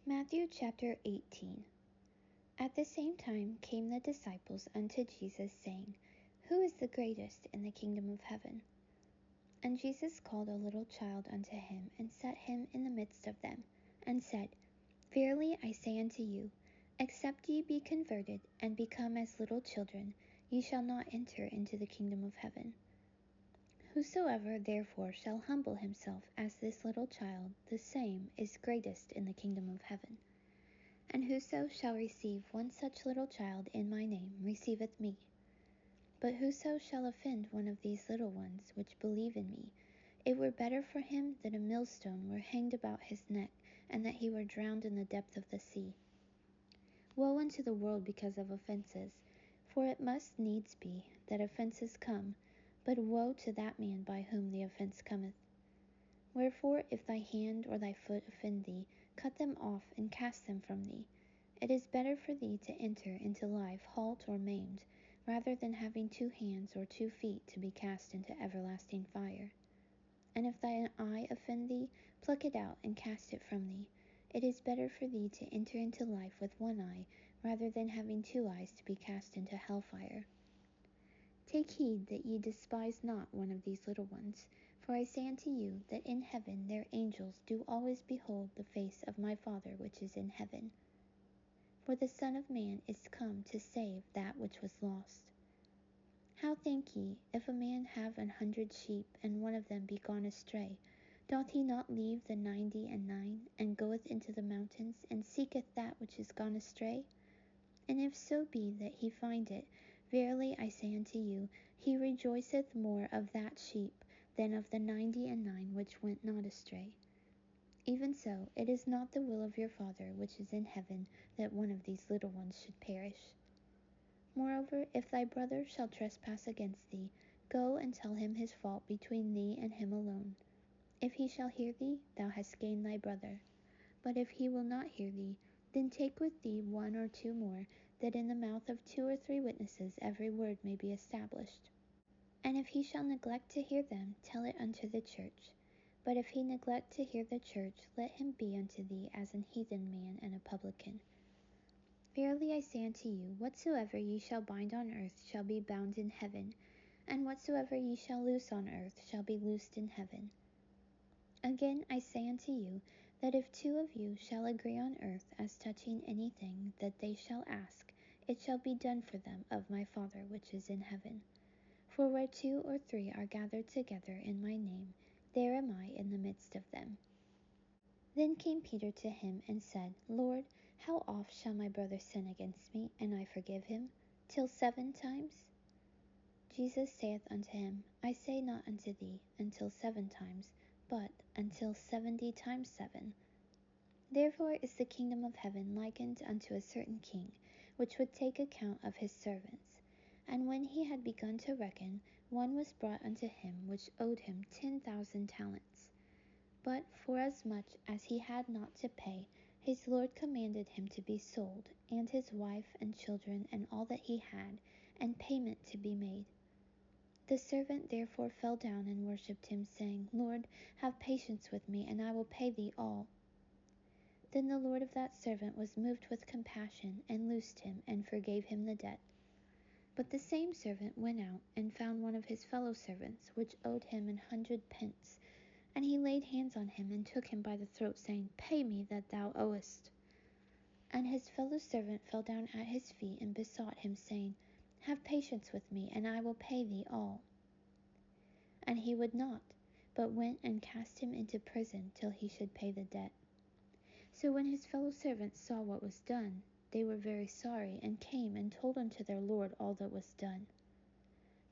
Matthew chapter 18. At the same time came the disciples unto Jesus, saying, Who is the greatest in the kingdom of heaven? And Jesus called a little child unto him, and set him in the midst of them, and said, Verily I say unto you, except ye be converted, and become as little children, ye shall not enter into the kingdom of heaven. Whosoever therefore shall humble himself as this little child, the same is greatest in the kingdom of heaven. And whoso shall receive one such little child in my name receiveth me. But whoso shall offend one of these little ones which believe in me, it were better for him that a millstone were hanged about his neck, and that he were drowned in the depth of the sea. Woe unto the world because of offenses, for it must needs be that offenses come, but woe to that man by whom the offense cometh. Wherefore, if thy hand or thy foot offend thee, cut them off and cast them from thee. It is better for thee to enter into life halt or maimed, rather than having 2 hands or 2 feet to be cast into everlasting fire. And if thine eye offend thee, pluck it out and cast it from thee. It is better for thee to enter into life with 1 eye, rather than having 2 eyes to be cast into hellfire. Take heed that ye despise not one of these little ones, for I say unto you that in heaven their angels do always behold the face of my Father which is in heaven. For the Son of Man is come to save that which was lost. How think ye, if a man have 100 sheep, and one of them be gone astray, doth he not leave the 99, and goeth into the mountains, and seeketh that which is gone astray? And if so be that he find it, verily I say unto you, he rejoiceth more of that sheep than of the 99 which went not astray. Even so, it is not the will of your Father which is in heaven that one of these little ones should perish. Moreover, if thy brother shall trespass against thee, go and tell him his fault between thee and him alone. If he shall hear thee, thou hast gained thy brother. But if he will not hear thee, then take with thee 1 or 2 more, that in the mouth of 2 or 3 witnesses every word may be established. And if he shall neglect to hear them, tell it unto the church. But if he neglect to hear the church, let him be unto thee as an heathen man and a publican. Verily I say unto you, whatsoever ye shall bind on earth shall be bound in heaven, and whatsoever ye shall loose on earth shall be loosed in heaven. Again I say unto you, that if 2 of you shall agree on earth as touching anything that they shall ask, it shall be done for them of my Father which is in heaven. For where 2 or 3 are gathered together in my name, there am I in the midst of them. Then came Peter to him and said, Lord, how oft shall my brother sin against me, and I forgive him? Till 7 times? Jesus saith unto him, I say not unto thee, until 7 times, but until 70 times 7. Therefore is the kingdom of heaven likened unto a certain king, which would take account of his servants. And when he had begun to reckon, one was brought unto him which owed him 10,000 talents. But forasmuch as he had not to pay, his Lord commanded him to be sold, and his wife and children and all that he had, and payment to be made. The servant therefore fell down and worshipped him, saying, Lord, have patience with me, and I will pay thee all. Then the Lord of that servant was moved with compassion, and loosed him, and forgave him the debt. But the same servant went out, and found one of his fellow servants, which owed him 100 pence. And he laid hands on him, and took him by the throat, saying, Pay me that thou owest. And his fellow servant fell down at his feet, and besought him, saying, Have patience with me, and I will pay thee all. And he would not, but went and cast him into prison till he should pay the debt. So when his fellow servants saw what was done, they were very sorry, and came and told unto their Lord all that was done.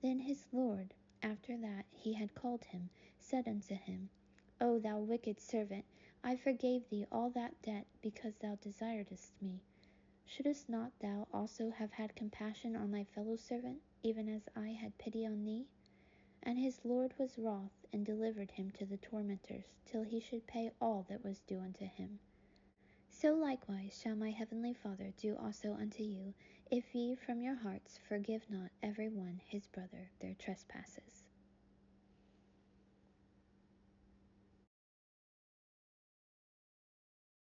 Then his Lord, after that he had called him, said unto him, O thou wicked servant, I forgave thee all that debt, because thou desiredst me. Shouldest not thou also have had compassion on thy fellow servant, even as I had pity on thee? And his Lord was wroth, and delivered him to the tormentors, till he should pay all that was due unto him. So likewise shall my heavenly Father do also unto you, if ye from your hearts forgive not every one his brother their trespasses.